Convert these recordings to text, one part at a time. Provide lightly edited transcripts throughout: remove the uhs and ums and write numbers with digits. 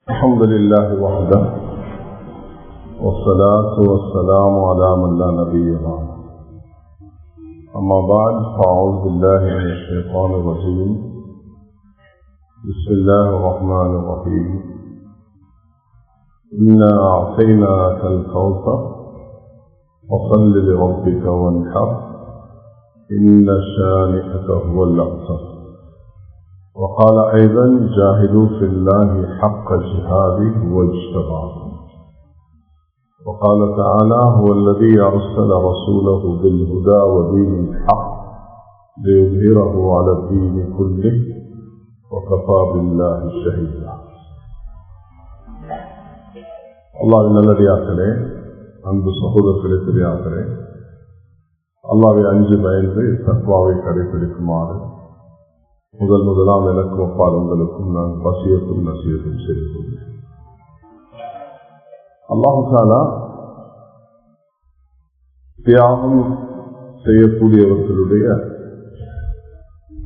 الحمد لله وحده والصلاة والسلام على من لا نبي بعده. أما بعد فأعوذ بالله من الشيطان الرجيم. بسم الله الرحمن الرحيم. إنا أعطيناك الكوثر فصل لربك وانحر إن شانئك هو الأبتر. وقال أيضا جاهدوا في الله حق جهاده واجتباكم. وقال تعالى هو الذي أرسل رسوله بالهدى ودين الحق ليظهره على الدين كله وكفى بالله شهيدا. الله நல்லடியார்களே, அன்பு சகோதரர்களே, பெரியார்களே, அல்லாஹ்வை அஞ்சு பயந்து தக்வாவை கடைபிடிக்குமாறு முதலாம் எனக்கும் அப்பால் உங்களுக்கும் நான் வசியத்தும் நசியத்தும் செய்து கொள்கிறேன். அல்லாஹ் தஆலா தியாகம் செய்யக்கூடியவர்களுடைய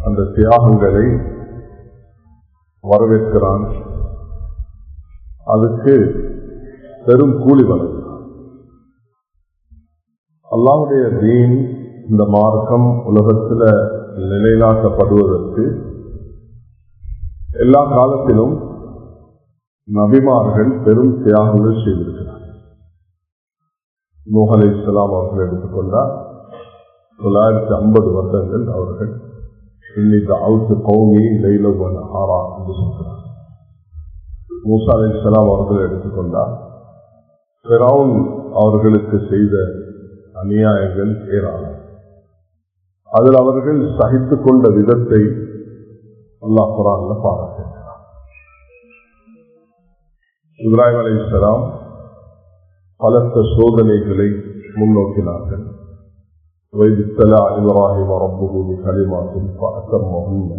அந்த தியாகங்களை வரவேற்கிறான். அதுக்கு பெரும் கூலி வழங்குகிறான். அல்லாஹ்வுடைய தீன், இந்த மார்க்கம் உலகத்தில் நிலைநாட்டப்படுவதற்கு எல்லா காலத்திலும் நபிமார்கள் பெரும் தியாகங்கள் செய்திருக்கிறார்கள். நூஹ் அலைஹிஸ்ஸலாம் அவர்கள் எடுத்துக்கொண்டால் 950 வருடங்கள் அவர்கள் இன்னைக்கு அவுத்து கௌமி லைலவன் ஆரா என்று சொல்கிறார். மூசா அலைஹிஸ்ஸலாம் அவர்கள் எடுத்துக்கொண்டால் ஃபிரௌன் அவர்களுக்கு செய்த அநியாயங்கள் ஏராளம். அதில் அவர்கள் சகித்துக் கொண்ட விதத்தை அல்லாஹ் குர்ஆன்ல பாராட்டுகிறார். இப்ராஹிம் அலைஹிஸ்ஸலாம் பலத்த சோதனைகளை முன்னோக்கினார்கள். வைதித்தலா இப்ராஹிம் ரப்புஹு பிகலிமாத்தின் ஃபஅத்தம்மஹுன்ன.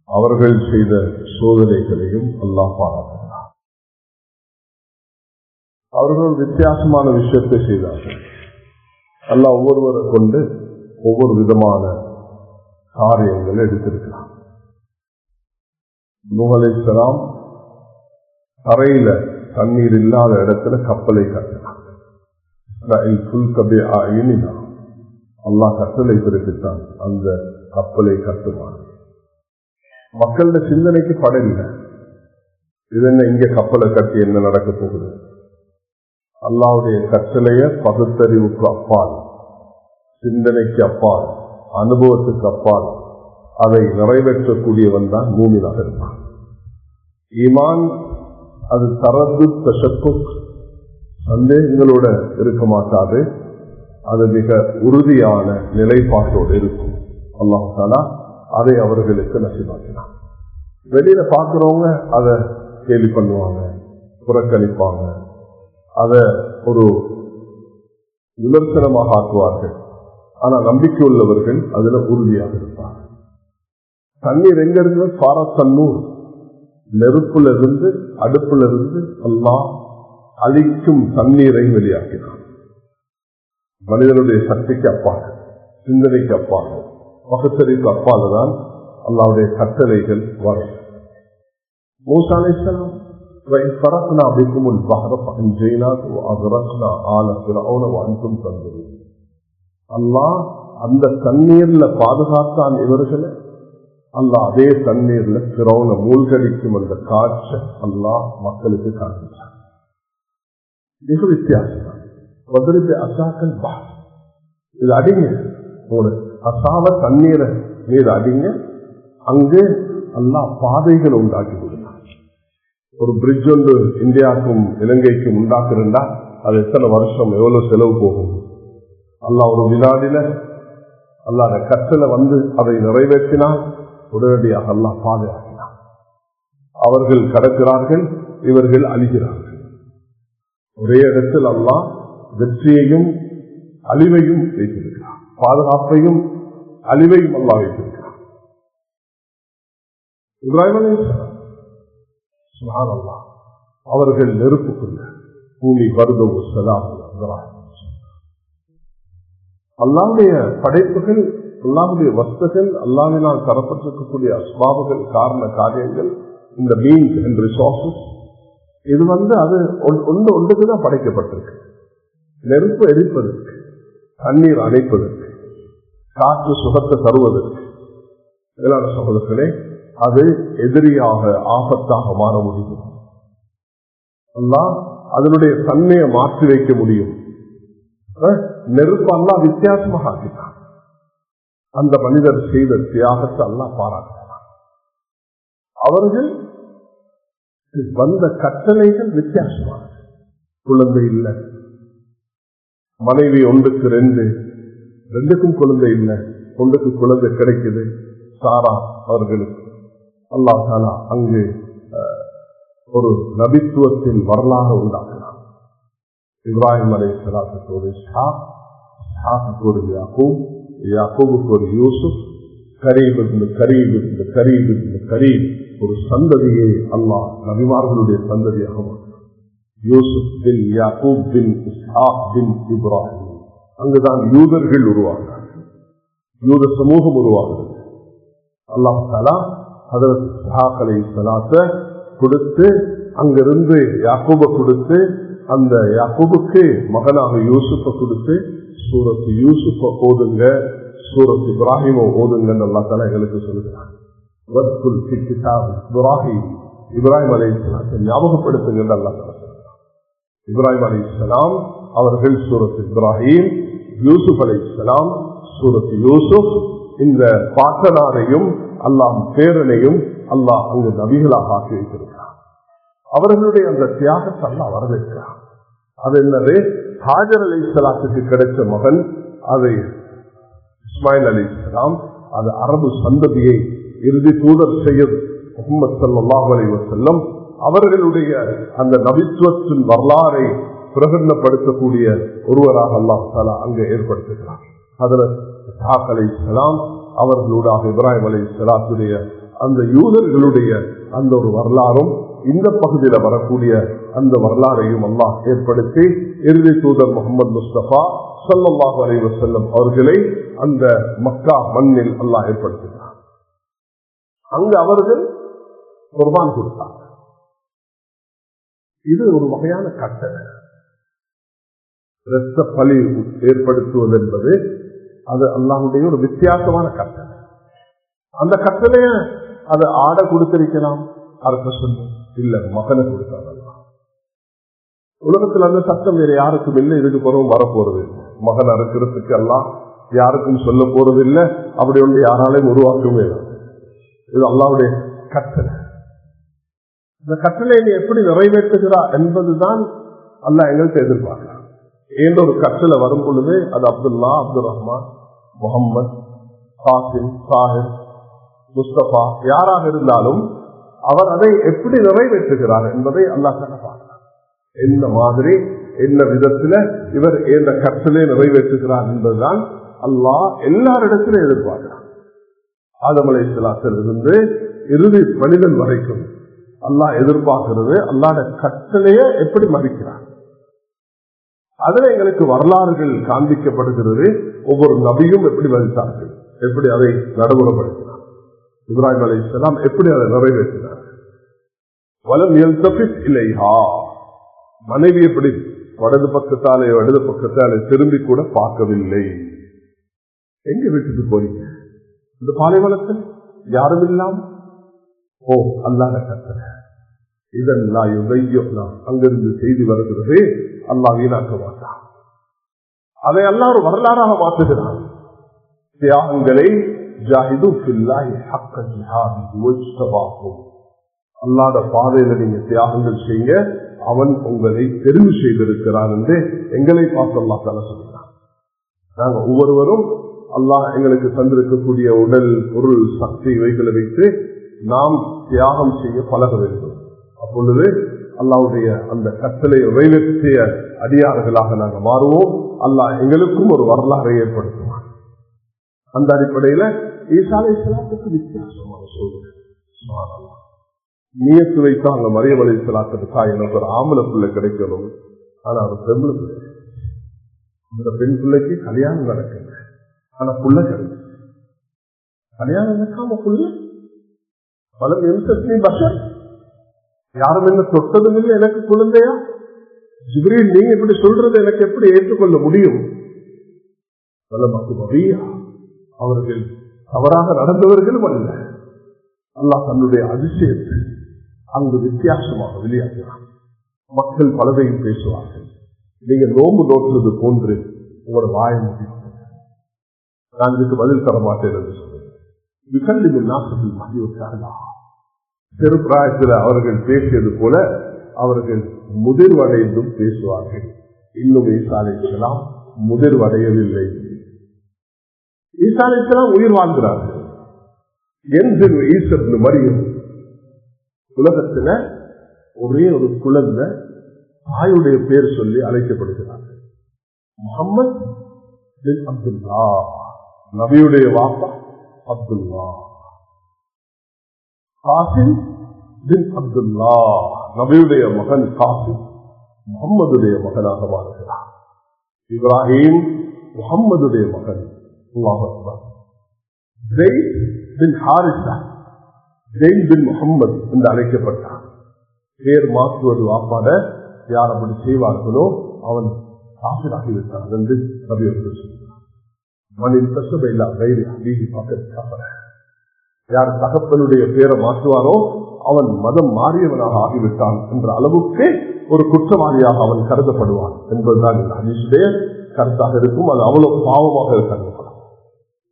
அவர்கள் செய்த சோதனைகளையும் அல்லாஹ் பாராட்டுகிறார். அவர்கள் வித்தியாசமான விஷயத்தை செய்தார்கள். அல்லாஹ் ஒவ்வொருவரை கொண்டு ஒவ்வொரு விதமான காரியங்களை எடுத்திருக்கிறார். நூஹ் அலைஹிஸ்ஸலாம் தரையில தண்ணீர் இல்லாத இடத்துல கப்பலை கட்டினார். அல்லாஹ் கட்டளை பிறப்பித்தான் அந்த கப்பலை கட்டுவார். மக்களோட சிந்தனைக்கு படவில்லை. இது என்ன, இங்க கப்பலை கட்டி என்ன நடக்க போகுது? அல்லாஹ்வுடைய கட்டளைய பகுத்தறிவுக்கு அப்பால், சிந்தனைக்கு அப்பால், அனுபவத்துக்கு அப்பால் அதை நிறைவேற்றக்கூடியவன் தான் மூமினாக இருப்பான். ஈமான் அது தரது தஷக்கு சந்தேகங்களோட இருக்க மாட்டாது. அது மிக உறுதியான நிலைப்பாட்டோடு இருக்கும். அல்லாஹ் தஆலா அதை அவர்களுக்கு நசீபாக்கினான். வெளியில பார்க்கிறவங்க அதை கேலி பண்ணுவாங்க, புறக்கணிப்பாங்க, அதை ஒரு விமர்சனமாக ஆக்குவார்கள். ஆனா நம்பிக்கை உள்ளவர்கள் அதுல உறுதியாக இருப்பார்கள். தண்ணீர் எங்க இருந்து? பாரத்தன்னூர், நெருப்புல இருந்து, அடுப்புல இருந்து அல்லாஹ் அழிக்கும் தண்ணீரை வெளியாக்கினார். மனிதனுடைய சக்திக்கு அப்பால், சிந்தனைக்கு அப்பால், பகுத்தறிவுக்கு அப்பால் தான் அல்லாஹ்வுடைய கட்டளைகள் வரும். மூசா அலைஹிஸ்ஸலாம் فرقنا بكم البحر فانجيناكم واغرقنا آل فرعون وانتم تنظرون. அல்லாஹ் அந்த தண்ணீர்ல பாதுகாத்தான் இவர்களை. அல்லாஹ் அதே தண்ணீர்ல ஃபிரௌனை மூழ்கடிக்கும் அந்த காட்சி அல்லாஹ் மக்களுக்கு காண்பிச்சார். மிக வித்தியாசம். வதரிபி அசாக்கல் பஹ், இது அடிங்க, ஒரு அசாவ தண்ணீரை மீது அடிங்க, அங்கே அல்லாஹ் பாதைகள் உண்டாக்கி கொடுத்தார். ஒரு பிரிட்ஜ் ஒன்று இந்தியாவுக்கும் இலங்கைக்கும் உண்டாக்குறா, அது எத்தனை வருஷம் எவ்வளவு செலவு போகும்? அல்லாஹ் ஒரு வினாடில அல்லாஹ் கற்றல வந்து அதை நிறைவேற்றினால் உடனடியாக அல்லாஹ் பாதுகாக்கிறார். அவர்கள் கடக்கிறார்கள், இவர்கள் அழிகிறார்கள். ஒரே இடத்தில் அல்லாஹ் வெற்றியையும் அழிவையும் வைத்திருக்கிறார், பாதுகாப்பையும் அழிவையும் அல்லாஹ் வைத்திருக்கிறார். இப்ராஹிம் அலைஹிஸ்ஸலாம் சுப்ஹானல்லாஹ், அவர்கள் நெருப்புக்குள்ள பூமி வருதவு சலாம். அல்லாஹ்வுடைய படைப்புகள், அல்லாஹ்வுடைய வஸ்துகள், அல்லாஹ்வினால் தரப்பட்டிருக்கக்கூடிய அஸ்பாபுகள், காரண காரியங்கள், இந்த மீன்ஸ் அண்ட் ரிசோர்சஸ், இது அது ஒன்றுக்குதான் படைக்கப்பட்டிருக்கு. நெருப்பு எரிப்பதற்கு, தண்ணீர் அணைப்பதற்கு, காற்று சுகத்தை தருவதற்கு. மேலான சகோதரர்களே, அது எதிரியாக ஆபத்தாக மாற முடியும். அல்லாஹ் அதனுடைய தன்மையை மாற்றி வைக்க முடியும். நெருப்பு அல்லாஹ் வித்தியாசமாக ஆக்கிட்டான். அந்த மனிதர் செய்த தியாகத்தை அல்லாஹ் பாராட்டினான். அவர்கள் வந்த கட்டளைகள் வித்தியாசமானது. குழந்தை இல்லை, மனைவி ஒன்றுக்கு ரெண்டுக்கும் குழந்தை இல்லை, ஒன்றுக்கு குழந்தை கிடைக்குது. சாரா அவர்களுக்கு அல்லாஹ் தஆலா அங்கு ஒரு நபித்துவத்தின் வரலாறு உண்டாக்கினார். இப்ராஹிம் அலைஹிஸ்ஸலாத்துக்கு ஒரு இஸ்ஹாக், இஸ்ஹாக்குக்கு ஒரு யாக்கூப், யாக்கூபுக்கு ஒரு யூசுப், கரீப் இப்னு கரீப் இப்னு கரீப் ஒரு சந்ததியை அல்லாஹ் நபிமார்களுடைய சந்ததியாக மாற்றினார். யூசுப் பின் யாக்கூப் பின் இஸ்ஹாக் பின் இப்ராஹிம். அங்குதான் யூதர்கள் உருவாகிறார்கள், யூத சமூகம் உருவாகிறது. அல்லாஹ் தஆலா ஹஜ்ரத் இஸ்ஹாக் அலைஹிஸ்ஸலாத்தை கொடுத்து, அங்கிருந்து யாக்கூபை கொடுத்து, அந்த யாக்கூபுக்கு மகனாக யூசுப்பை கொடுத்து, சூரத்து யூசுப்பை ஓதுங்க, சூரத்து இப்ராஹிமை ஓதுங்கன்னு அல்லாஹ் தஆலா எங்களுக்கு சொல்லுகிறார். இப்ராஹிம் அலைஹிஸ்ஸலாத்தை ஞாபகப்படுத்துங்க என்று அல்லாஹ் தஆலா சொல்லுகிறார். இப்ராஹிம் அலைஹிஸ்ஸலாம் அவர்கள் சூரத்து இப்ராஹிம், யூசுப் அலைஹிஸ்ஸலாம் சூரத்து யூசுப். இந்த பாட்டனாரையும் அல்லாஹ் பேரனையும் அல்லாஹ் அங்கு நபிகளாக ஆக்கி வைத்திருக்கிறார். அவர்களுடைய அந்த தியாகத்தை அல்லாஹ் வரவேற்கிறார். அது என்னது? ஹாஜர் அலைஹிஸ்ஸலாத்துக்கு கிடைச்ச மகன், அதை இஸ்மாயில் அலைஹிஸ்ஸலாம், அது அரபு சந்ததியை இறுதி தூதர் செய்யது முஹம்மது ஸல்லல்லாஹு அலைஹி வஸல்லம் அவர்களுடைய அந்த நபித்துவத்தின் வரலாறை பிரகடனப்படுத்தக்கூடிய ஒருவராக அல்லாஹ் தஆலா அங்கே ஏற்படுத்துகிறார். ஹஜ்ரத் இஸ்ஹாக் அலைஹிஸ்ஸலாம் அவர்களூடாக இப்ராஹிம் அலைஹிஸ்ஸலாத்துடைய அந்த யூதர்களுடைய அந்த ஒரு வரலாறும், இந்த பகுதியில் வரக்கூடிய அந்த வரலாறையும் அல்லாஹ் ஏற்படுத்தி இறுதி தூதர் முஹம்மது முஸ்தபா ஸல்லல்லாஹு அலைஹி வஸல்லம் அவர்களை அந்த மக்கா மண்ணில் அல்லாஹ் ஏற்படுத்தினார். அங்கு அவர்கள் குர்பான் கொடுத்தார். இது ஒரு வகையான கட்டளை. இரத்த பலி ஏற்படுத்துவது என்பது அது அல்லாஹ்வுடைய ஒரு வித்தியாசமான கட்டளை. அந்த கட்டளைய அது ஆடை கொடுத்திருக்கலாம், அறுக்க சொல்லும் இல்ல, மகனை கொடுத்தாங்க. உலகத்தில் அந்த சட்டம் வேற யாருக்கும் இல்லை, இதுக்கு பிறகு வரப்போறது. மகன் அறுக்கிறதுக்கு எல்லாம் யாருக்கும் சொல்ல போறது இல்லை, அப்படி ஒன்று யாராலையும் உருவாக்கவே இல்லை. இது அல்லாஹ்வுடைய கட்டளை. இந்த கட்டளை நீ எப்படி நிறைவேற்றுகிறா என்பதுதான் அல்லாஹ் எங்கள்கிட்ட எதிர்பார்க்கிறான். ஏன் ஒரு கட்டளை வரும் பொழுது அது அப்துல்லா, அப்துல் ரஹ்மான், முகம்மது, காசிம், சாஹிப், முஸ்தபா யாராக இருந்தாலும் அவர் அதை எப்படி நிறைவேற்றுகிறார் என்பதை அல்லாஹ் பார்க்கிறார். என்ன மாதிரி, என்ன விதத்துல இவர் இந்த கட்டளை நிறைவேற்றுகிறார் என்பதுதான் அல்லாஹ் எல்லாரிடத்திலும் எதிர்பார்க்கிறார். ஆதம் அலைஹிஸ்ஸலாத்திலிருந்து இறுதி மனிதன் வரைக்கும் அல்லாஹ் எதிர்பார்க்கிறது அல்லாஹ்வுடைய கட்டளையை எப்படி மதிக்கிறார். அதுல எங்களுக்கு வரலாறுகள் காண்பிக்கப்படுகிறது. ஒவ்வொரு நபியும் எப்படி மதித்தார்கள், எப்படி அதை நடைமுறைப்படுத்தினார். இப்ராஹிம் அலைஹிஸ்ஸலாம் எப்படி அதை நிறைவேற்றினார். வலம் யல்தஃபித் இலைஹா, மனைவி எப்படி வடது பக்கத்தாலே வடது பக்கத்தாலே திரும்பி கூட பார்க்கவில்லை. எங்க வீட்டுக்கு போறீங்க? இந்த பாலைவனத்தில் யாரும் இல்லாம, ஓ அல்லாஹ் கட்டளை. இதெல்லாம் அங்கிருந்து செய்தி வருகிறது, அல்லாஹ் வீணாக்க மாட்டான். அதை அல்லாஹ் ஒரு வரலாறாக மாற்றுகிறான். தியாகங்களை அல்லாஹ்வுடைய பாதையில நீங்க தியாகங்கள் செய்ய, அவன் உங்களை தெரிவு செய்திருக்கிறான் என்று எங்களை பார்த்து அல்லாஹ் தஆலா சொல்கிறான். நாங்க ஒவ்வொருவரும் அல்லாஹ் எங்களுக்கு தந்திருக்கக்கூடிய உடல், பொருள், சக்தி இவைகளை வைத்து நாம் தியாகம் செய்ய பழக வேண்டும். அப்பொழுது அல்லாஹ்வுடைய அந்த கட்டளை நிறைவேற்றிய அடியார்களாக நாங்கள் மாறுவோம். அல்லாஹ் எங்களுக்கும் ஒரு வரலாறை ஏற்படுத்துவான். அந்த அடிப்படையில ஈசா அலைஹிஸ்ஸலாத்துக்கு வித்தியாசமான சூழ்நிலை. நியத்து வைத்தாங்க மரியம் அலைஹிஸ்ஸலாத்துக்கு எனக்கு ஒரு ஆம்பளை பிள்ளை கிடைக்கணும், ஆனா ஒரு பெண்பிள்ளை பிள்ளை. அந்த பெண் பிள்ளைக்கு கல்யாணம் நடக்கல, ஆனா புள்ள கிடைக்கும். கல்யாணம் நடக்காம புள்ள பல எம்சத்னி பஷர், யாரும் என்ன தொட்டதும் இல்லை, எனக்கு குழந்தையா? ஜிப்ரீல், நீங்க இப்படி சொல்றது எனக்கு எப்படி ஏற்றுக்கொள்ள முடியும்? அவர்கள் தவறாக நடந்தவர்களும் அல்ல. அல்லாஹ் தன்னுடைய அதிசயத்தை அங்கு வித்தியாசமாக வெளியாகிறார். மக்கள் பலதையும் பேசுவார்கள். நீங்க நோம்பு நோட்டுறது போன்று உங்களோட வாயை முடிவு, நான் இதுக்கு பதில் தர மாட்டேன் என்று சொல்லுங்கள். சிறுபிராயத்தில் அவர்கள் பேசியது போல அவர்கள் முதிர்வடைந்தும் பேசுவார்கள். இன்னும் ஈசா அலைஹிஸ்ஸலாம் முதிர்வடையவில்லை. ஈசா அலைஹிஸ்ஸலாம் உயிர் வாழ்கிறார்கள். மரியம் உலகத்துல ஒரே ஒரு குழந்தை தாயுடைய பேர் சொல்லி அழைக்கப்படுகிறார்கள். முஹம்மது பின் அப்துல்லா, நபியுடைய வாப்பா அப்துல்லா. காசிம் பின் அப்துல்லா, நபியுடைய மகன் காசிம் முகம்மதுடைய மகனாக மாறுகிறார். இப்ராஹிம் முகம்மதுடைய மகன். ஜெயித் பின் ஹாரிசா, ஜெயித் பின் முகம்மது என்று அழைக்கப்பட்டார். பேர் மாற்றுவது வாப்பாட யார் அப்படி செய்வார்களோ அவன் காபிராகிவிட்டான் என்று நபி அவர்கள் சொல்கிறார். மனின் கசபையில்லா கைரி அபீஹி பக்கத் கஃபர. யார் தகப்பனுடைய பேரை மாற்றுவாரோ அவன் மதம் மாறியவனாக ஆகிவிட்டான் என்ற அளவுக்கு ஒரு குற்றவாளியாக அவன் கருதப்படுவான் என்பதுதான் இந்த ஹதீஸுடைய கருத்தாக இருக்கும். அது அவ்வளவு பாவமாக கருதப்படும்.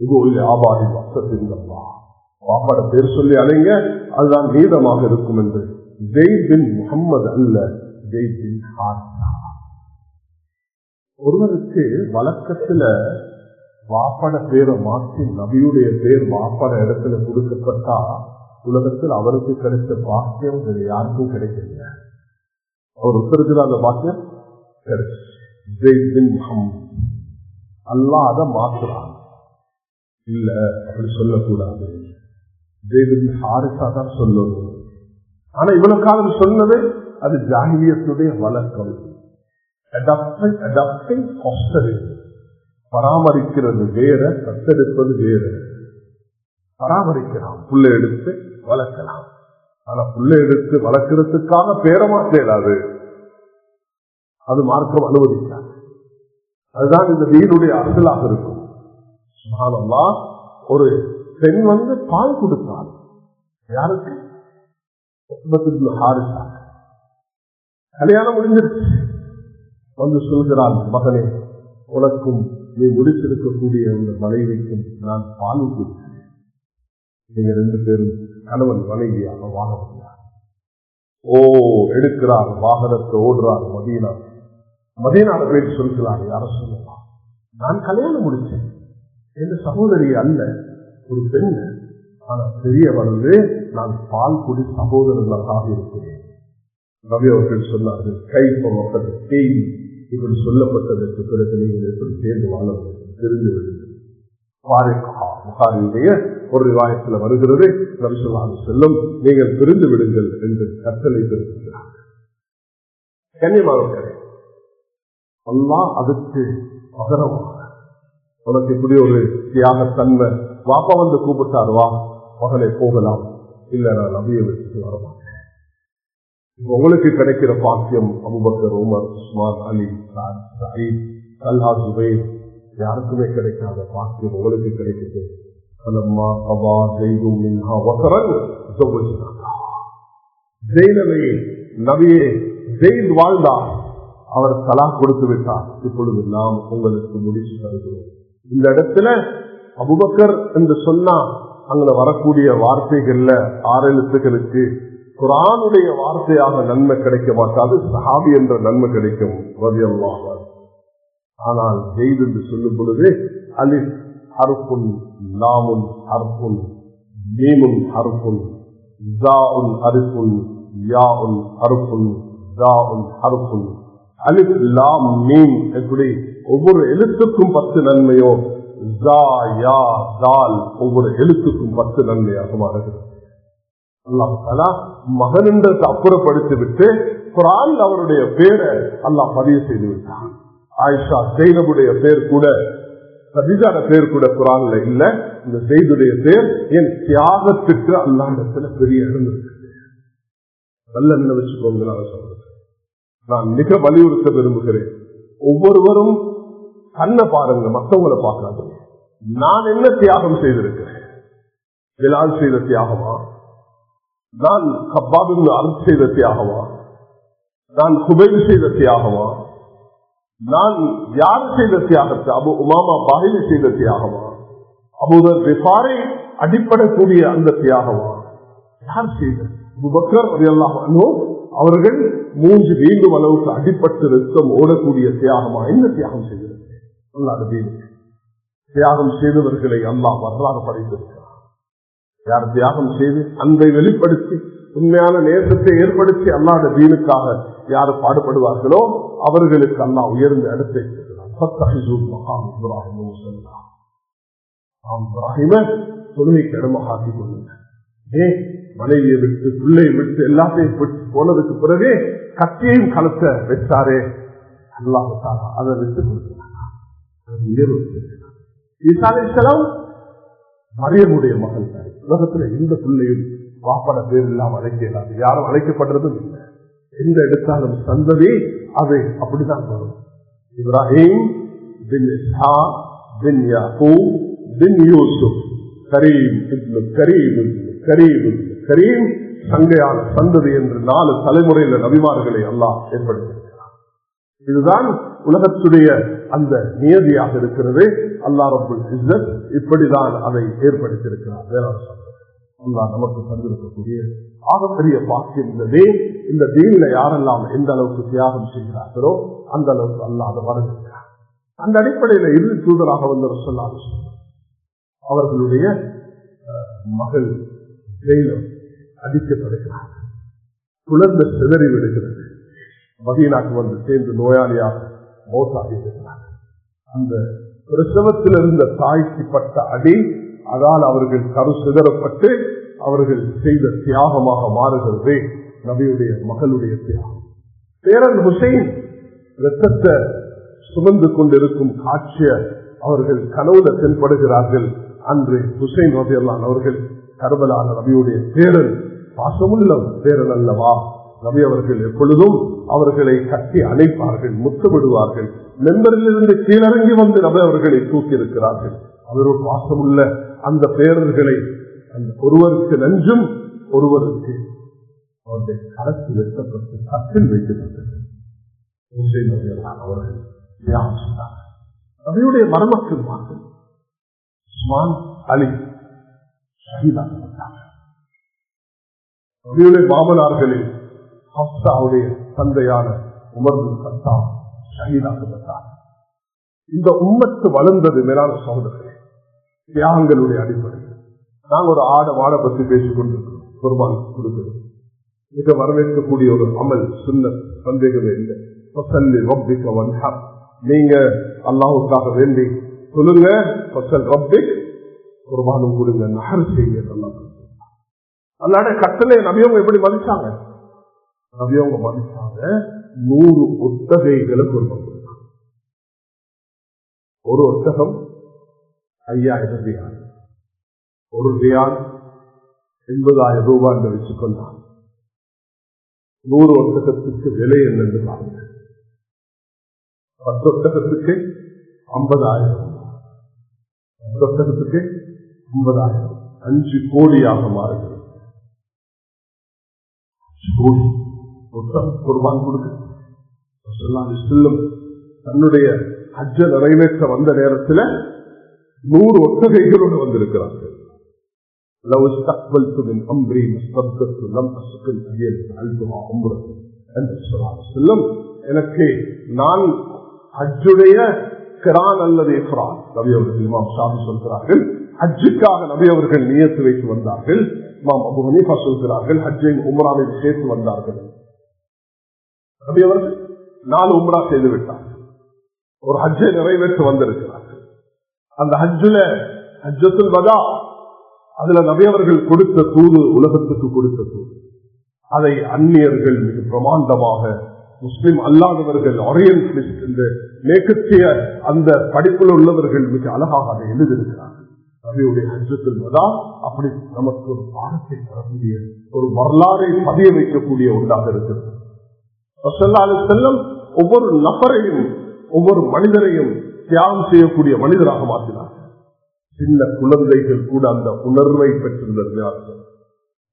இது ஆபாரி வசத்திங்கம்மா, பாப்பாட பேர் சொல்லி அழைங்க, அதுதான் நீதமாக இருக்கும் என்று. ஜெயித் பின் முகம்மது அல்ல, ஜெயித் பின் ஹாரிஸா. ஒருவருக்கு வழக்கத்துல வாப்பட பேரை மாற்றி நபியுடைய பேர் வாப்பட இடத்துல கொடுக்கப்பட்டா உலகத்தில் அவருக்கு கிடைச்ச பாக்கியம் வேறு யாருக்கும் கிடைக்கல. அவர் ஒருத்தருக்கு அந்த பாக்கியம் கிடைச்சு. ஜெயித் பின் முகம்மது அல்லாஹ் அதை மாற்றுறான். இல்ல அப்படி சொல்லக்கூடாது, ஜெயித் பின் ஹாரிஸா தான் சொல்லணும். ஆனா இவ்வளவு காலம் சொன்னது அது ஜாஹிலியத்துடைய வழக்கம். பராமரிக்கிறது வேற, தத்தெடுப்பது வேற. பராமரிக்கலாம், புள்ள எடுத்து வளர்க்கலாம். ஆனா புள்ள எடுத்து வளர்க்கிறதுக்காக பேரை மாற்றாது, அது மார்க்கம் அனுமதிக்காது. அதுதான் இந்த வீடுடைய அசலாக இருக்கும். சுப்ஹானல்லாஹ், ஒரு பெண் பால் கொடுத்தாள். யாருக்கு? ஹாரிஸா. கல்யாணம் முடிஞ்சிருச்சு. சொல்கிறாள், மகனே, உனக்கும் நீ முடித்திருக்கக்கூடிய இந்த மனைவிக்கும் நான் பால் ஊட்டிருக்கிறேன். நீங்க 2 பேரும் கணவன் மனைவியாக வாழ முடியாது. எடுக்கிறார் வாகனத்தை, ஓடுறார் மதீனால போய் சொல்கிறார், யார சொல்லலாம், நான் கல்யாணம் முடிச்சேன், என் சகோதரி அல்ல, ஒரு பெண். ஆனா தெரிய நான் பால் குடி சகோதரர்களாக இருக்கிறேன். நபி அவர்கள் சொன்னார்கள், கைப்பமப்பட்ட செய்தி இப்படி சொல்லப்பட்டதற்கு பிறகு நீங்கள் எப்படி சேர்ந்து வாழ தெரிந்து விடுங்கள். புகாரியுடைய ஒரு ரிவாயத்தில் வருகிறது, நபி ஸல்லல்லாஹு அலைஹி வஸல்லம் நீங்கள் பிரிந்து விடுங்கள் என்று கட்டளை பிறப்பிக்கிறார்கள். கண்ணியமானவர்களே, அல்லாஹ் அதுக்கு பகரமாக உனக்கு இப்படி ஒரு தியாகத்தன்மை, வாப்பா கூப்பிட்டார், வா மகனை போகலாம், இல்ல நான் நபியை வச்சுட்டு வரமாட்டேன். உங்களுக்கு கிடைக்கிற பாக்கியம் அபூபக்கர், உமர், உஸ்மான், அலி, சயீத், தல்ஹா, ஜுபைர் யாருக்குமே கிடைக்காத பாக்கியம் உங்களுக்கு கிடைக்குது. நபியே ஜெயித் வாழ்ந்தார், அவர் தலா கொடுத்து விட்டார். இப்பொழுது நாம் உங்களுக்கு முடிச்சு தருகிறோம். இந்த இடத்துல அபூபக்கர் என்று சொன்னா அங்க வரக்கூடிய வார்த்தைகள்ல 6 எழுத்துக்களுக்கு குர்ஆனுடைய வார்த்தையாக நன்மை கிடைக்க மாட்டாது, சஹாபி என்ற நன்மை கிடைக்கும். ரலியல்லாஹு அன்ஹு. ஆனால் ஜெயித் என்று சொல்லும் பொழுது அலிஃப் ஹர்ஃபுன், லாமுன் ஹர்ஃபுன், மீமுன் ஹர்ஃபுன், ஜாஉன் ஹர்ஃபுன், யாஉன் ஹர்ஃபுன், ஜாஉன் ஹர்ஃபுன். அலிஃப் லாம் மீம் எப்படி ஒவ்வொரு எழுத்துக்கும் 10 நன்மையோ, ஜா யா தால் ஒவ்வொரு எழுத்துக்கும் 10 நன்மையாக மாறுகிறது. அல்லாஹ் தஆலா மகன் என்றதை அப்புறப்படுத்தி விட்டு குர்ஆன் அவருடைய பேரை அல்லாஹ் பதிவு செய்து விட்டான். ஆயிஷா ஜெயினபுடைய பேர் கூட, கதீஜாட பேர் கூட குர்ஆன்ல இல்ல. இந்த ஜெயிதுடைய பேர் என் தியாகத்துக்கு அல்லாஹ்விடத்துல பெரிய இடம் இருக்குது. நல்ல நினைச்சுக்கோங்க. நான் மிக வலியுறுத்த விரும்புகிறேன், ஒவ்வொருவரும் கண்ணை பாருங்க, மற்றவங்களை பார்க்காதீங்க. நான் என்ன தியாகம் செய்திருக்கிறேன்? பிலால் செய்த தியாகமா? நான் கப்பாபின் அர்த் செய்த தியாகமா? நான் குபைல் செய்த தியாகமா? நான் யார் செய்த தியாகத்தை? அபு உமாமா பாஹிலி செய்த தியாகமா? அபூதர் ரிஃபாரை அடிப்படக்கூடிய அந்த தியாகமா? யார் செய்த? அபூபக்கர் ரலியல்லாஹு அன்ஹு அவர்கள் மூன்று வீண்டும் அளவுக்கு அடிப்பட்டு ரத்தம் ஓடக்கூடிய தியாகமா? என்ன தியாகம் செய்திருக்கிறேன்? அல்லாஹ்வுடைய தியாகம் செய்தவர்களை அல்லாஹ் வரலாறு படைத்திருக்கிறார். யார் தியாகம் செய்து அன்பை வெளிப்படுத்தி உண்மையான நேசத்தை ஏற்படுத்தி அல்லாஹ்வுடைய தீனுக்காக யார் பாடுபடுவார்களோ அவர்களுக்கு அல்லாஹ் உயர்ந்த இடத்தை தொழுகைக்கு இடமாக ஆக்கிக் கொள்ளுங்க. மனைவியை விட்டு பிள்ளையை விட்டு எல்லாத்தையும் போனதுக்கு பிறகு கத்தியையும் கலத்த வச்சாரே அல்லாஹ் அதை விட்டு கொடுக்கிறார். மரியமுடைய மகள் தான். உலகத்துல எந்த பிள்ளையும் வாப்பட பேர் இல்லாம அழைக்கிறாங்க, யாரும் அழைக்கப்படுறதும் இல்லை. எந்த எடுத்தாலும் சந்ததி அது அப்படித்தான் வரும். இப்ராஹிம் பின் இஸ்ஹாக் பின் யாக்கூப் பின் யூசுப் கரீம் இப்னு கரீம் கரீம் கரீம் சங்கையான சந்ததி என்று 4 தலைமுறையில நபிமார்களை அல்லாஹ் ஏற்படுத்தியிருக்கிறார். இதுதான் உலகத்துடைய அந்த நியதியாக இருக்கிறது. அல்லாஹ் ரப்பல் இஸ்ஸத் இப்படிதான் அதை ஏற்படுத்தியிருக்கிறார். அல்லாஹ் நமக்கு தந்திருக்கக்கூடிய ஆகப்பெரிய பாக்கியம் இந்த தீனில யாரெல்லாம் எந்த அளவுக்கு தியாகம் செய்கிறார்களோ அந்த அளவுக்கு அல்லாஹ் அதை வரவேற்கிறார். அந்த அடிப்படையில இறுதி தூதராக வந்த ரசூலுல்லாஹி அவர்களுடைய மகள் அடிக்கப்படுகிறார். குழந்தை சிதறி விடுகிறது. மதீனாக்கு வந்து சேர்ந்து நோயாளியாக மௌத்தாகிவிடுகிறார். அந்த பிரசவத்தில் இருந்த தாய்க்கு பட்ட அடி அதால் அவர்கள் கரு சிதறப்பட்டு அவர்கள் செய்த தியாகமாக மாறுகிறது நபியுடைய மகளுடைய தியாகம். பேரன் ஹுசைன் இரத்தத்தை சுமந்து கொண்டிருக்கும் காட்சிய அவர்கள் கனவுல தென்படுகிறார்கள். அன்று ஹுசைன் ரலியல்லாஹு அவர்கள் கர்பலான நபியுடைய பேரன், பாசமுள்ள பேரன் அல்லவா? நபி அவர்கள் எப்பொழுதும் அவர்களை கட்டி அணைப்பார்கள், முத்தமிடுவார்கள். மெம்பரிலிருந்து கீழிறங்கி வந்து நபி அவர்களை தூக்கி இருக்கிறார்கள். அவரோட பாசமுள்ள அந்த பேரர்களை அந்த ஒருவருக்கு நஞ்சும் ஒருவருக்கு அவருடைய கரத்து வெட்டப்பட்டு கத்தில் வைக்கப்பட்டது. அவர்கள் தியாகம் செய்தார்கள். நபியுடைய மரணத்தின் மாற்றம் உஸ்மான் அலி ஷஹீதாக்கப்பட்டார்கள். நபியுடைய மாமனார்களில் ஹப்சாவுடைய தந்தையான உமர் பின் கத்தாப் ஷஹீதாக்கப்பட்டார். இந்த உம்மத்து வளர்ந்தது மேலான சகோதரர்களே தியாகங்களுடைய அடிப்படையில். நாங்கள் ஒரு ஆடை பற்றி பேசிக் கொண்டிருக்கிறோம். குர்பான் கொடுக்கிறது மிக வரவேற்கக்கூடிய ஒரு அமல் சுன்னத், சந்தேகமே இல்லை. நீங்க அல்லாஹ்வுக்காக வேண்டி சொல்லுங்க, குர்பானும் கொடுங்க, நஹர் செய்யுங்க. அல்லாட கட்டளை நபியவங்க எப்படி மதிச்சாங்க? நபியவங்க மதிச்சாங்க 100 ஒட்டகைகளை குர்பான் கொடுத்தாங்க. ஒரு ஒட்டகம் 5000 ரியால், ஒரு ரியால் 80,000 ரூபாய் என்று வச்சுக்கொண்டான். 100 ஒட்டகத்துக்கு விலை என்னென்று பாருங்க. 10 ஒட்டகத்துக்கு 50,000, 10 ஒட்டகத்துக்கு 50,000, 5 கோடியாக மாறுகிறது. குர்பான் கொடுக்க தன்னுடைய ஹஜ்ஜ நிறைவேற்ற வந்த நேரத்தில் 100 ஒட்டகைகளோடு வந்திருக்கிறார்கள். எனக்கு நான் ஹஜ்ஜுடைய கிரான் அல்லது இஃப்ராத் நபி அவர்கள் இமாம் ஷாஃபி சொல்கிறார்கள் ஹஜ்ஜுக்காக நபி அவர்கள் நியத்து வைத்து வந்தார்கள். இமாம் அபூ ஹனீஃபா சொல்கிறார்கள் ஹஜ்ஜையும் உம்ராவையும் சேர்த்து வந்தார்கள். நபி அவர்கள் 4 உம்ரா செய்து விட்டார்கள். ஒரு ஹஜ்ஜை நிறைவேற்ற வந்திருக்கிறார்கள். அந்த ஹஜ்ஜத்துல் வதா அதுல நபி அவர்கள் கொடுத்த தூது, உலகத்துக்கு கொடுத்த தூது, அதை அந்நியர்கள் மிக பிரமாண்டமாக, முஸ்லிம் அல்லாதவர்கள், ஓரியன்டலிஸ்ட் என்று மேற்கத்திய அந்த படிப்புல உள்ளவர்கள் மிக அழகாக அதை எழுதியிருக்கிறார்கள். நபியுடைய ஹஜ்ஜத்துல் வதா அப்படி நமக்கு ஒரு பாடத்தை தரக்கூடிய, ஒரு வரலாறை பதிய வைக்கக்கூடிய ஒன்றாக இருக்கிறது. ஸல்லல்லாஹு அலைஹி வஸல்லம் ஒவ்வொரு நபரையும் ஒவ்வொரு மனிதரையும் தியாகம் செய்யக்கூடிய மனிதராக மாற்றினார். சின்ன குழந்தைகள் கூட அந்த உணர்வை பெற்றிருந்தார்கள்.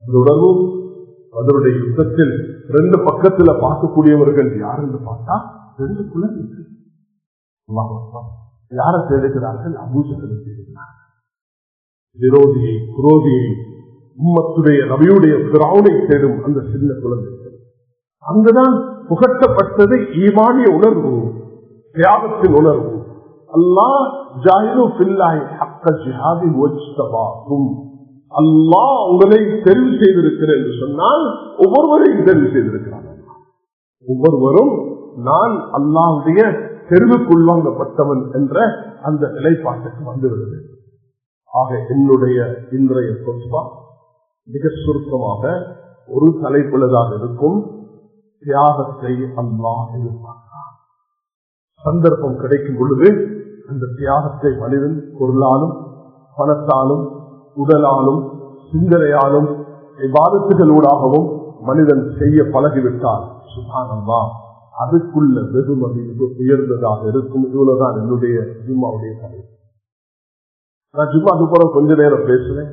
அந்த உணர்வு அதனுடைய யுத்தத்தில் 2 பக்கத்துல பார்க்கக்கூடியவர்கள் யார் என்று பார்த்தா 2 குழந்தைகள். யாரை தேடுகிறார்கள்? அபூஜஹலை தேடுகிறார்கள். விரோதியை, குரோதியை, உம்மத்துடைய நபியுடைய ஃபிரௌனை தேடும் அந்த சின்ன குழந்தைகள். அங்குதான் புகட்டப்பட்டது ஈமானிய உணர்வு, தியாகத்தின் உணர்வு. அல்லாஹ் ஜாஹிது ஃபில்லாஹி ஹக்க ஜிஹாதி வஜ்தபாகும். அல்லாஹ் உங்களை தெரிவு செய்திருக்கிறேன் என்று சொன்னால் ஒவ்வொருவரையும் தெரிவு செய்திருக்கிறார். ஒவ்வொருவரும் நான் அல்லாஹ்வுடைய தெரிவுக்குள்வாங்கப்பட்டவன் என்ற அந்த நிலைப்பாட்டுக்கு வந்துவிடுது. ஆக என்னுடைய இன்றைய சொற்பா மிக சுருக்கமாக ஒரு தலைப்புள்ளதாக இருக்கும். தியாகத்தை அல்லாஹ் எதிர்பார்க்கிறார். சந்தர்ப்பம் கிடைக்கும் பொழுது அந்த தியாகத்தை மனிதன் பொருளாலும் பணத்தாலும் உடலாலும் சிந்தனையாலும் இபாதத்துகளூடாகவும் மனிதன் செய்ய பழகிவிட்டால் சுப்ஹானல்லாஹ் அதுக்குள்ள வெகுமதி மிக உயர்ந்ததாக இருக்கும். இவ்வளவுதான் என்னுடைய ஜும்மாவுடைய கதை. நான் ஜும்மாக்கு போற கொஞ்ச நேரம் பேசுவேன்.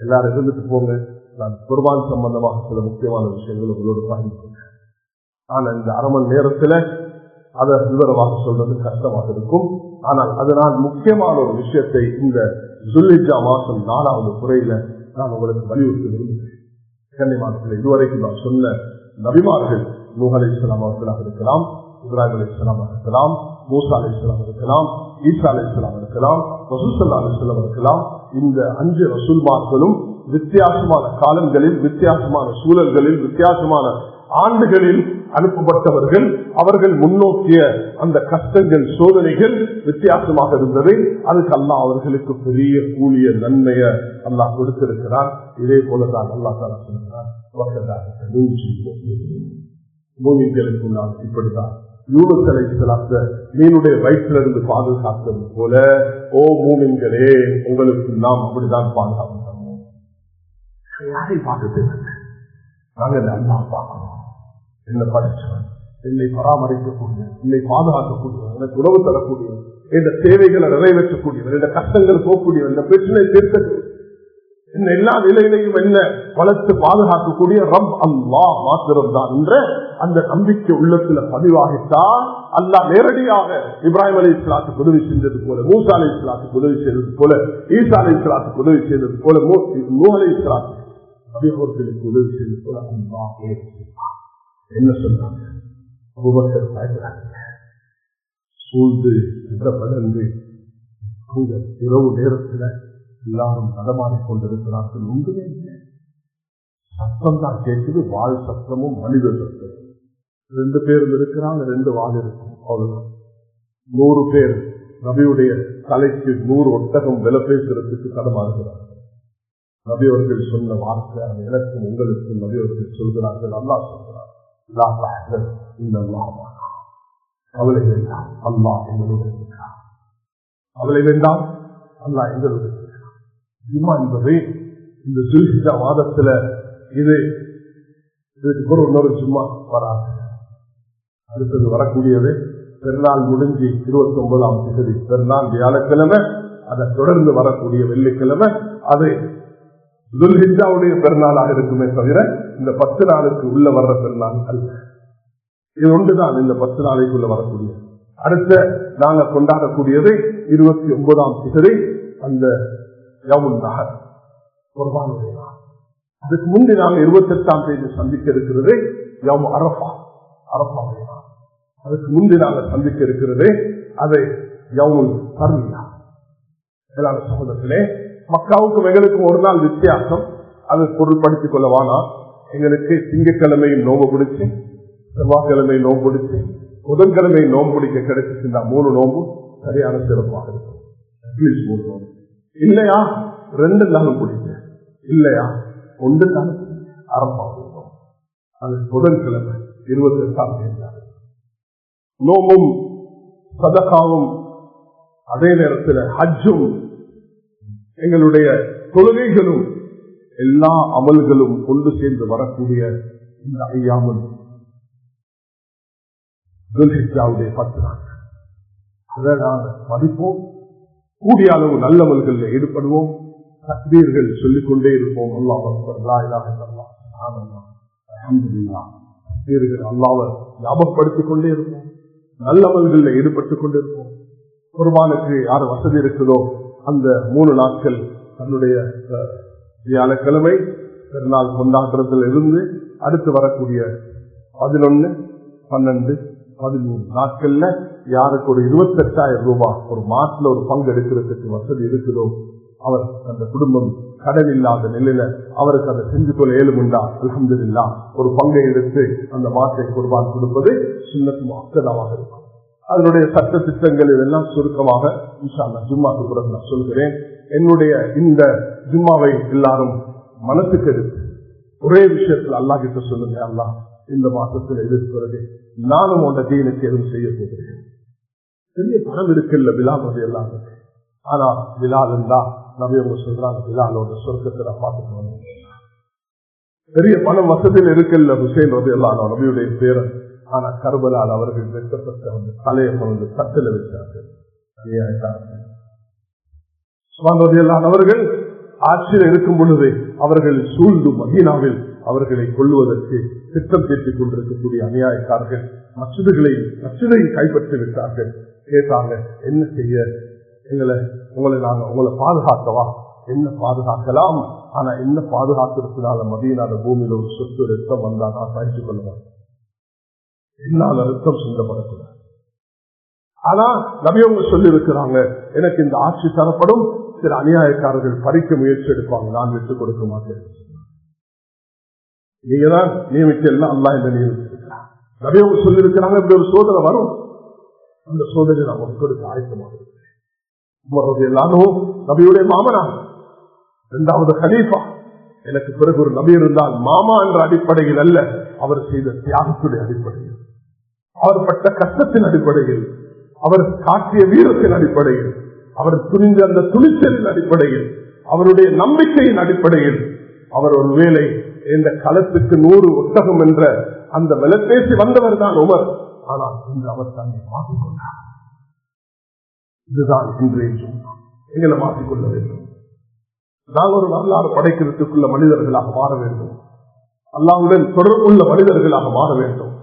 எல்லாரும் இருந்துட்டு போங்க. நான் குர்பான் சம்பந்தமாக சில முக்கியமான விஷயங்கள் உங்களோடு பகிர்ந்து. ஆனா இந்த அரை மணி நேரத்துல அதை விவரமாக சொல்றது கஷ்டமாக இருக்கும். ஆனால் அதனால் முக்கியமான ஒரு விஷயத்தை இந்த ஜுல்ஹிஜ்ஜா மாசம் 4வது முறையில நான் உங்களுக்கு வலியுறுத்த விரும்புகிறேன். கண்ணியமானவர்களே, இதுவரைக்கும் நான் சொன்ன நபிமார்கள் நூஹ் அலைஹிஸ்ஸலாம் அவர்களாக இருக்கலாம், இப்ராஹிம் அலைஹிஸ்ஸலாம் இருக்கலாம், மூசா அலைஹிஸ்ஸலாம் இருக்கலாம், ஈசா அலைஹிஸ்ஸலாம் இருக்கலாம், ரசூல் ஸல்லல்லாஹு அலைஹி வஸல்லம் இருக்கலாம். இந்த 5 ரசூல்மார்களும் வித்தியாசமான காலங்களில், வித்தியாசமான சூழல்களில், வித்தியாசமான ஆண்டுகளில் அனுப்பப்பட்டவர்கள். அவர்கள் முன்னோக்கிய அந்த கஷ்டங்கள், சோதனைகள் வித்தியாசமாக இருந்தது. அதுக்கு அல்லாஹ் அவர்களுக்கு பெரிய கூலிய நன்மைய அல்லாஹ் கொடுத்திருக்கிறார். இதே போலதான் அல்லாஹ் தஆலா சொல்கிறார், மூமின்களுக்குள்ளால் இப்படிதான் யூனுஸ் அலைஹிஸ்ஸலாத்தை மீனுடைய வயிற்றிலிருந்து பாதுகாத்தது போல, ஓ மூமின்களே உங்களுக்கு நாம் அப்படிதான் பாதுகாப்பு தருவோம். யாரை பார்த்து நாங்கள் அல்லாஹ் பார்க்கணும். என்ன படிச்சவன், என்னை பராமரிக்கக்கூடியவன், என்னை பாதுகாக்கக்கூடியவன், எனக்கு உணவு தரக்கூடியவன், இந்த தேவைகளை நிறைவேற்றக்கூடியவன், இந்த கஷ்டங்கள் போகக்கூடியவன், இந்த பிரச்சனை தீர்க்கக்கூடியவன், என்ன எல்லா நிலையிலையும் என்ன வளர்த்து பாதுகாக்கக்கூடிய ரப் அல்லாஹ் மாத்திரம்தான் என்ற அந்த நம்பிக்கை உள்ளத்துல பதிவாகிட்டால் அல்லாஹ் நேரடியாக இப்ராஹிம் அலைஹிஸ்ஸலாத்துக்கு உதவி செய்தது போல, மூசா அலைஹிஸ்ஸலாத்துக்கு உதவி செய்தது போல, ஈசா அலைஹிஸ்ஸலாத்துக்கு உதவி செய்தது போல, நூஹ் அலைஹிஸ்ஸலாத்துக்கு நபிகளுக்கு உதவி செய்தது போல அல்லாஹ் என்ன சொன்னாங்க? அபூபக்கர் பயப்படாதீங்க, சூழ்ந்து படர்ந்து அங்க இரவு நேரத்துல எல்லாரும் நடமாடிக் கொண்டிருக்கிறார்கள். ஒன்றுமே இல்லை, சத்தம் தான் கேட்குது. வாழ் சத்தமும் மனித சத்தமும். 2 பேரும் இருக்கிறாங்க, 2 வாழ் இருக்கும். அவ்வளவுதான். 100 பேர் நபியுடைய தலைக்கு 100 ஒட்டகம் விலை பேசுறதுக்கு தடமாறுகிறார்கள். நபி அவர்கள் சொன்ன வார்த்தை எனக்கும் உங்களுக்கும் நபி அவர்கள் சொல்கிறார்கள். அல்லாஹ் சொல்கிறார், இந்த கவலை வேண்டாம், அல்லாஹ் எங்களுடன் இருக்கிறார். கவலை வேண்டாம், அல்லாஹ் எங்களுடன் இருக்கிறார். ஜும்மா என்பது இந்த ஜுல்ஹிஜ்ஜா மாதத்துல இதுக்கு இன்னொரு ஜும்மா வராது. அடுத்தது வரக்கூடியது பெருநாள் முடிஞ்சு 29ஆம் தேதி பெருநாள் வியாழக்கிழமை, அதை தொடர்ந்து வரக்கூடிய வெள்ளிக்கிழமை அது துல்ஹிஜ்ஜாவுடைய பெருநாளாக இருக்குமே தவிர இந்த 10 நாளுக்கு உள்ள வர்ற பெருநாள் அல்ல. இது ஒன்றுதான் இந்த 10 நாளைக்குள்ள வரக்கூடிய. அடுத்த நாங்க கொண்டாடக்கூடியது 29ஆம் தேதி அந்த யவுமுன் நஹர் குர்பானுடைய நாள். அதுக்கு முந்தி நாங்க 28ஆம் தேதி சந்திக்க இருக்கிறது யவும் அரஃபா, அரஃபாவுடைய நாள். அதுக்கு முந்தி நாங்க சந்திக்க இருக்கிறது அதை யவுமுல் தர்வியா. சகோதரர்களே, மக்காவுக்கும் எங்களுக்கும் ஒரு நாள் வித்தியாசம். அது பொருள்படுத்திக் கொள்ளவானா, எங்களுக்கு திங்கட்கிழமையும் நோம்பு பிடிச்சு, செவ்வாய்க்கிழமை நோம்பு பிடிச்சு, புதன்கிழமை நோம்பு பிடிக்க கிடைச்சிருந்தா 3 நோம்பு சரியான சிறப்பாக இருக்கும். 3 நோம்பு இல்லையா 2 நாளும் பிடிக்க, இல்லையா 1 நாள் அரப்பாகும். அது புதன்கிழமை 28ஆம் தேதி. நோம்பும் சதகாவும் அதே நேரத்தில் ஹஜ்ஜும் எங்களுடைய தொழுகைகளும் எல்லா அமல்களும் கொண்டு சேர்ந்து வரக்கூடிய இந்த ஐயாமுல் துல்ஹிஜ்ஜாவுடைய 10 நாட்கள் அதை நாங்கள் மதிப்போம். கூடிய அளவு நல்லமல்களில் ஈடுபடுவோம். தக்பீர்கள் சொல்லிக்கொண்டே இருப்போம். அல்லாஹ் அக்பர், லா இலாஹ இல்லல்லாஹ், சுப்ஹானல்லாஹ், அல்ஹம்துலில்லாஹ். தக்பீர்கள் அல்லாஹ்வை ஞாபகப்படுத்திக் கொண்டே இருப்போம். நல்லமல்களில் ஈடுபட்டுக் கொண்டிருப்போம். குர்பானுக்கு யார் வசதி இருக்குதோ அந்த 3 நாட்கள் தன்னுடைய வியாழக்கிழமை பெருநாள் கொண்டாட்டத்தில் இருந்து அடுத்து வரக்கூடிய 11, 12, 13 நாட்கள்ல யாருக்கு ஒரு 28,000 ரூபாய் ஒரு மாசத்துல ஒரு பங்கு எடுக்கிறதுக்கு வசதி இருக்குதோ அவர் அந்த குடும்பம் கடன் இல்லாத நிலையில அவருக்கு அதை செஞ்சு கொள்ள ஏழுமுண்டா அல்ஹம்துலில்லாஹ் ஒரு பங்கை எடுத்து அந்த மாசை குர்பான் கொடுப்பது சுன்னத் முஅக்கதாவாக இருக்கும். அதனுடைய சட்ட திட்டங்கள் இதெல்லாம் சுருக்கமாக இன்ஷா அல்லாஹ் ஜும்மாக்கு பிறகு நான் சொல்கிறேன். என்னுடைய இந்த ஜும்மாவை எல்லாரும் மனசுக்கு எடுத்து ஒரே விஷயத்தில் அல்லாஹ் கிட்ட சொல்லுங்க, அல்லாஹ் இந்த மாசத்துல எதிர்க்கிறது நானும் உண்ட தீனுக்கு எதுவும் செய்ய போகிறேன். பெரிய பணம் இருக்குல்ல பிலால் அது எல்லாம், ஆனா பிலால் இருந்தா நபி அவங்க சொல்றாங்க பிலாலோட சொர்க்கத்தை பார்த்துக்கணும். பெரிய பணம் வசதியில் இருக்குல்ல ஹுசைன் ரதி எல்லாம் நபியுடைய பேரன், ஆனா கர்பலால் அவர்கள் வெட்டப்பட்ட வந்து தலையை கொண்டு தட்டில வச்சார்கள். அவர்கள் ஆட்சியில் இருக்கும் பொழுது அவர்கள் சூழ்ந்து மதீனாவில் அவர்களை கொள்ளுவதற்கு திட்டம் தீட்டிக் கொண்டிருக்கக்கூடிய அநியாயக்காரர்கள் மஸ்ஜிதை கைப்பற்றி விட்டார்கள். கேட்டாங்க, என்ன செய்ய உங்களை பாதுகாக்கவா? என்ன பாதுகாக்கலாம், ஆனா என்ன பாதுகாக்கிறதுனால மதீனாத பூமியில ஒரு சொத்து ரத்தம் வந்தா நான் சகித்துக் கொள்ளுவேன், என்னால ரத்தம் சிந்தப்படக்கூடாது. ஆனா நபியவங்க சொல்லி இருக்கிறாங்க, எனக்கு இந்த ஆட்சி தரப்படும், சில அநியாயக்காரர்கள் பறிக்க முயற்சி எடுப்பாங்க, நான் விட்டுக் கொடுக்க மாட்டேன். நீங்க தான் நியமிக்க எல்லாம் அல்லாஹ் இந்த நியமிச்சிருக்கிறார். நபியவங்க சொல்லி இருக்கிறாங்க, இப்படி ஒரு சோதனை வரும், அந்த சோதனை நான் கொடுக்க ஆயத்தமாக இருக்கிறேன். எல்லாரும் நபியுடைய மாமனா, 2வது கலீஃபா. எனக்கு பிறகு ஒரு நபி இருந்தால் மாமா என்ற அடிப்படையில் அல்ல, அவர் செய்த தியாகத்துடைய அடிப்படையில், அவர் பட்ட கஷ்டத்தின் அடிப்படையில், அவர் காட்டிய வீரத்தின் அடிப்படையில், அவர் துணிந்த அந்த துணிச்சலின் அடிப்படையில், அவருடைய நம்பிக்கையின் அடிப்படையில், அவர் ஒரு வேளை இந்த களத்துக்கு 100 ஒட்டகம் என்ற அந்த விலப்பேசி வந்தவர் தான் உமர். ஆனால் இன்று அவர் தன்னை மாற்றிக்கொண்டார். இதுதான் இன்றைய எங்களை மாற்றிக்கொள்ள வேண்டும். நாங்கள் ஒரு வரலாறு படைக்கிறதுக்குள்ள மனிதர்களாக மாற வேண்டும். அல்லாஹ்வுடன் தொடர்புள்ள மனிதர்களாக மாற வேண்டும்.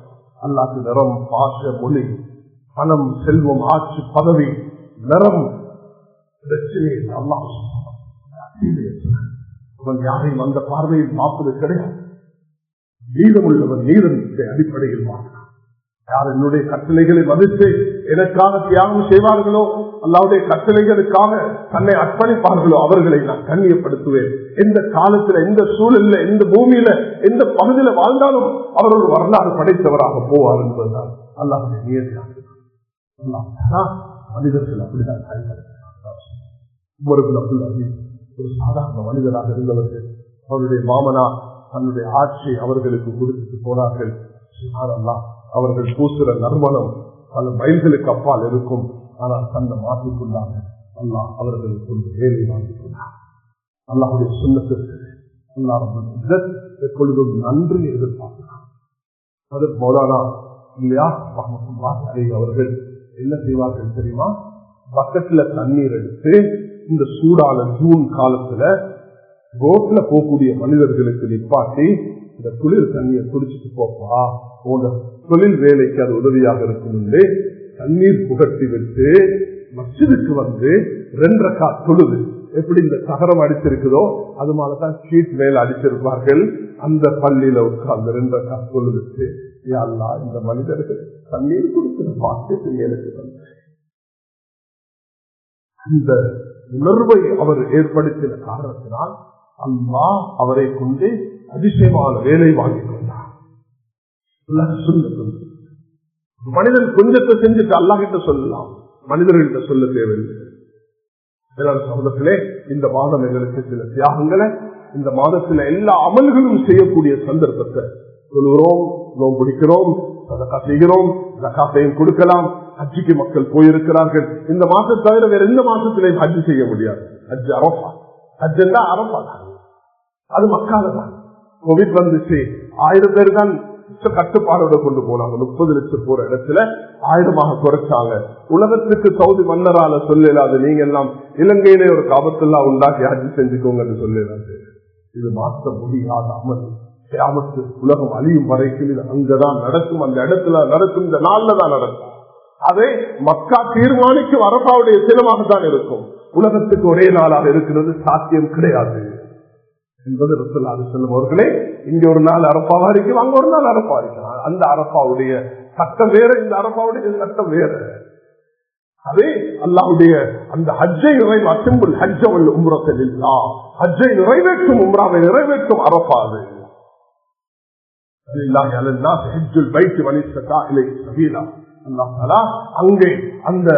அல்லாஹ்க்கு நிறம், பாஷ, மொழி, பணம், செல்வம், ஆட்சி, பதவி, நிறம் பிரச்சனை அல்லாஹ் யாரையும் அந்த பார்வையில் பார்ப்பது கிடையாது. நீதமுள்ளவர் நீதத்தை அடிப்படையில் பார்க்கிறார். யார் என்னுடைய கட்டளைகளை மதித்து எனக்காக தியாகம் செய்வார்களோ, அல்லாஹ்வுடைய கட்டளைகளுக்காக தன்னை அர்ப்பணிப்பார்களோ அவர்களை நான் கண்ணியப்படுத்துவேன். எந்த காலத்துல, எந்த சூழல்ல, எந்த பூமியில, எந்த பகுதியில வாழ்ந்தாலும் அவர் ஒரு வரலாறு படைத்தவராக போவார் என்பதுதான் அல்லாஹ்வுடைய நியதியாக. மனிதர்கள் அப்படிதான் பயன்படுத்தினார். ஒரு சாதாரண மனிதராக இருந்தவர்கள், அவருடைய மாமனா தன்னுடைய ஆட்சியை அவர்களுக்கு கொடுத்துட்டு போனார்கள். அவர்கள் பூசுற நறுமணம் பல மைல்களுக்கு அப்பால் இருக்கும். ஆனால் தன்னை மாற்றிக்கொண்டாங்க. அல்லாஹ் அவர்களுக்கு ஒரு வேலை வாங்கிக் கொண்டார். அல்லாஹுடைய சுன்னத்திற்கு அல்லாஹ் எப்பொழுதும் நன்றி எதிர்பார்க்கிறார். அது மௌலானா இல்லையா அவர்கள் என்ன செய்வார்கள் தெரியுமா? பக்கெட்ல தண்ணீர் எடுத்து இந்த சூடான ஜூன் காலத்துல ரோட்ல போகக்கூடிய மனிதர்களுக்கு நிப்பாட்டி இந்த குளிர் தண்ணீரை குடிச்சிட்டு போப்பா, போன்ற தொழில் வேலைக்கு அது உதவியாக இருக்கும் என்று தண்ணீர் புகட்டி விட்டு மஸ்ஜிதுக்கு வந்து 2 ரக்காத் தொழுது. எப்படி இந்த தகரம் அடிச்சிருக்குதோ அது மாதிரிதான் ஷீட் மேல அடிச்சிருப்பார்கள். அந்த பள்ளியில உட்கார்ந்து 2 ரக்காத் தொழுதுட்டு, யா அல்லாஹ் இந்த மனிதர்கள் தண்ணீர் கொடுக்கிற பாக்கியத்தை எனக்கு தந்த இந்த உணர்வை அவர் ஏற்படுத்தின காரணத்தினால் அல்லாஹ் அவரை கொண்டு அதிசயமான வேலை வாங்கிக் கொண்டார். மனிதன் கொஞ்சத்தை செஞ்சுட்டு அல்லாஹ் கிட்ட சொல்லலாம், மனிதர்கிட்ட சொல்ல தேவையில்லை. சமூகத்திலே இந்த மாதம் எங்களுக்கு சில தியாகங்களை, இந்த மாதத்துல எல்லா அமல்களும் செய்யக்கூடிய சந்தர்ப்பத்தை சொல்லுகிறோம், நோன்பு பிடிக்கிறோம், சதகா செய்கிறோம், ஜகாத்தையும் கொடுக்கலாம். ஹஜ்ஜுக்கு மக்கள் போயிருக்கிறார்கள். இந்த மாசத்தை தவிர வேற எந்த மாசத்திலையும் ஹஜ் செய்ய முடியாது. ஹஜ் அரஃபா ஹஜ்ஜா அரபா தான், அது மக்கால தான். கோவிட் வந்துச்சு, 1000 பேர் தான் கட்டுப்பாடோட கொண்டு போனாங்க. 30 லட்சம் போற இடத்துல 1000 குறைச்சாங்க. உலகத்துக்கு சவுதி மன்னரால சொல்லலாது, நீங்க எல்லாம் இலங்கையிலே ஒரு காபத்தெல்லாம் உண்டாக்கி ஹஜ் செஞ்சுக்கோங்க சொல்லலாது. இது மாற்ற முடியாத அமல். கியாமத்து உலகம் அழியும் வரைக்கும் இது அங்கதான் நடக்கும், அந்த இடத்துல நடக்கும், இந்த நாள்ல தான் நடக்கும். அதை மக்கா தீர்மானிக்கும் அரபாவுடைய தினமாகத்தான் இருக்கும். உலகத்துக்கு ஒரே நாளாக இருக்கிறது சாத்தியம் கிடையாது என்பது ரசூலுல்லாஹி அலைஹி வஸல்லம் அவர்களே. இங்க ஒரு நாள் அரபாவா இருக்கும், அங்க ஒரு நாள் அரபா இருக்கும். அந்த அரபாவுடைய சட்டம் வேற, இந்த அரபாவுடைய சட்டம் வேற. அதே அல்லாஹ்வுடைய அந்த ஹஜ்ஜை நிறைவேற்றும் ஹஜ்ஜ வல் உம்ரத லில்லாஹ், ஹஜ்ஜை நிறைவேற்றும் உம்ராவை நிறைவேற்றும் அரபா அது. லில்லாஹி அலன்னாஸ் ஹஜ்ஜுல் பைத் வ லிஸ்ஸதா இலைஹி சபீலா. அல்லாஹ் தஆலா அங்கே அந்த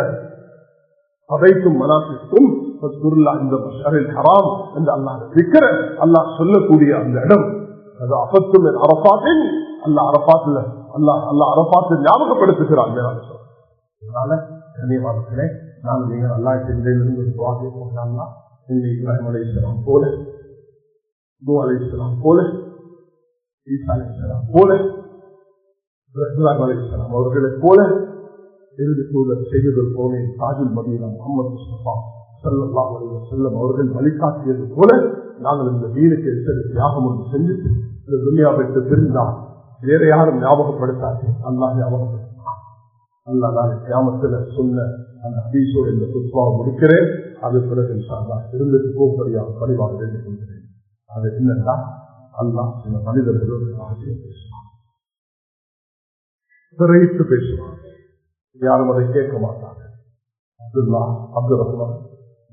அதைத்தும் மனாசிக்கும் இந்த மஷ்அரில் ஹராம் என்று அல்லாஹ் திக்ர அல்லாஹ் சொல்லக்கூடிய அந்த இடம், அது அஃபத்தும் அரஃபாத்தின் அல்லாஹ் அரஃபாத்துல அல்லாஹ் அரஃபாத்தை ஞாபகப்படுத்துகிறார். அதனால கண்ணியமானவர்களே, நாம் நீங்கள் அல்லாஹ்விலிருந்து துஆ கேட்போம். இப்ராஹிம் அலைஹிஸ்ஸலாம் போல, நூஹ் அலைஹிஸ்ஸலாம் போல, ஈசா அலைஹிஸ்ஸலாம் போல, இப்ராஹிம் அலைஹிஸ்ஸலாம் அவர்களை போல இறுதி தூதர் செய்யுதல் போனே தாஜுல் மதீனா முஹம்மது முஸ்தபா ஸல்லல்லாஹு அலைஹி வஸல்லம் அவர்கள் வழிகாட்டியது போல நாங்கள் இந்த தீனுக்கு எத்தனை தியாகம் ஒன்று செஞ்சுட்டு இந்த துன்யாவிற்கு பிரிந்தால் வேற யாரும் ஞாபகப்படுத்தாது, அல்லாஹ் ஞாபகப்படுத்தினார். அல்லாஹ் நான் கியாமத்தில் சொன்ன அந்த ஹதீஸோடு இந்த குத்பாவை முடிக்கிறேன். அது பிறகு இன்ஷா அல்லாஹ் இருந்துட்டு போகும்படியாக பணிவாக வேண்டிக் கொள்கிறேன். அது என்னன்னா, அல்லாஹ் சில மனிதர்களோடு பேசுவார், திரையிட்டு பேசுவார், யாரும் அதை கேட்க மாட்டாங்க. அப்துல்லா, அப்துல் ரஹ்மான்,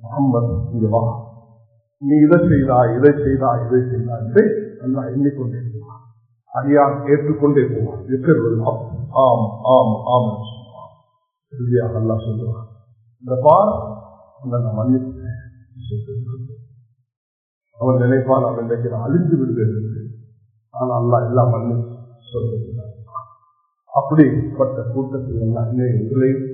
முகம்மது, இங்க வா, நீ இதை செய்தா இதை செய்தா இதை செய்தா என்று எல்லாம் எண்ணிக்கொண்டே போவான். அடியான் ஏற்றுக்கொண்டே போவான். ஆம் ஆம் ஆம் இறுதியாக அல்லாஹ் சொல்லுவான், இந்த பார் நான் மன்னிப்பேன். அவன் நினைப்பான், அவன் நினைக்கிறான் அழிந்து விடுவேன். ஆனால் அல்லாஹ் எல்லாம் மன்னிப்பு சொல்லுகிறான். அப்படிப்பட்ட கூட்டத்தில் எல்லாம் எங்களையும்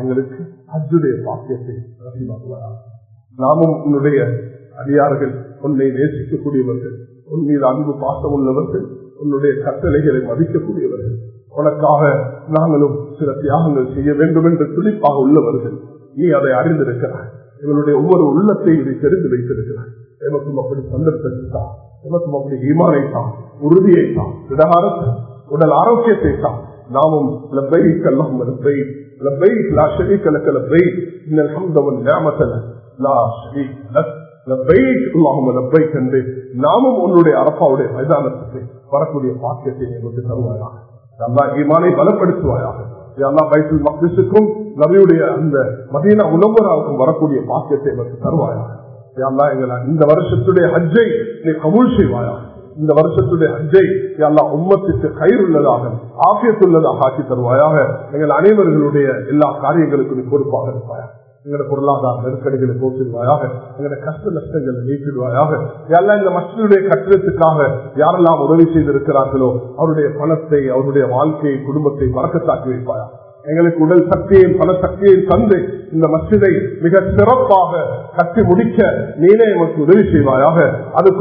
எங்களுக்கு ஹஜ்ஜுடைய பாக்கியத்தை நாமும் உன்னுடைய அடியார்கள், உன்னை நேசிக்கக்கூடியவர்கள், உன் மீது அன்பு பாசம் உள்ளவர்கள், உன்னுடைய கட்டளைகளை மதிக்கக்கூடியவர்கள், உனக்காக நாங்களும் சில தியாகங்கள் செய்ய வேண்டும் என்று துடிப்பாக உள்ளவர்கள். நீ அதை அறிந்திருக்கிறாய், எங்களுடைய ஒவ்வொரு உள்ளத்தை இதை தெரிந்து வைத்திருக்கிறாய். எனக்கும் அப்படி சந்தர்ப்பத்தை தான், எனக்கும் அப்படி ஈமானை தான், உறுதியை தான், திடகாரத்தை, உடல் ஆரோக்கியத்தை தான். நாமும் லப்பைக் அல்லாஹும்ம லப்பைக் லப்பைக் லா ஷரீக லக லப்பைக் இன்னல் ஹம்த வன் நிஅமத லா ஷரீக லக் லப்பைக் அல்லாஹும்ம லப்பைக் என்று நாமும் உன்னுடைய அரபாவுடைய மைதானத்தை வரக்கூடிய பாக்கியத்தை எங்களுக்கு தருவாயாக. அல்லாஹ் ஈமானை பலப்படுத்துவாயாக. அல்லாஹ் பைத்துல் மக்திஸுக்கும் நபியுடைய அந்த மதீனா முனவ்வராவுக்கும் வரக்கூடிய பாக்கியத்தை எங்களுக்கு தருவாயாக. அல்லாஹ் எங்களை இந்த வருஷத்துடைய ஹஜ்ஜை நீ கபூல் செய்வாயாக. இந்த வருஷத்துடைய ஹஜ்ஜை அல்லாஹ் உம்மத்துக்கு கயிறுள்ளதாக, ஆஃபியத்துள்ளதாக ஆக்கி தருவாயாக. எங்கள் அனைவர்களுடைய எல்லா காரியங்களுக்கும் நீ பொறுப்பாக இருப்பாயாக. எங்களோட பொருளாதார நெருக்கடிகளை போக்கிடுவாயாக. எங்களோட கஷ்ட நஷ்டங்களை நீக்கிடுவாயாக. எல்லாம் இந்த மஸ்ஜிதுடைய கட்டிடத்துக்காக யாரெல்லாம் உதவி செய்திருக்கிறார்களோ அவருடைய பணத்தை, அவருடைய வாழ்க்கையை, குடும்பத்தை பறக்கத்தாக்கி வைப்பாயாக. எங்களுக்கு உடல் சக்தியையும் பல சக்தியையும் தந்து இந்த மஸ்ஜிதை மிக சிறப்பாக கட்டி முடிக்க நீனே எமக்கு உதவி செய்வாயாக. அதுக்கு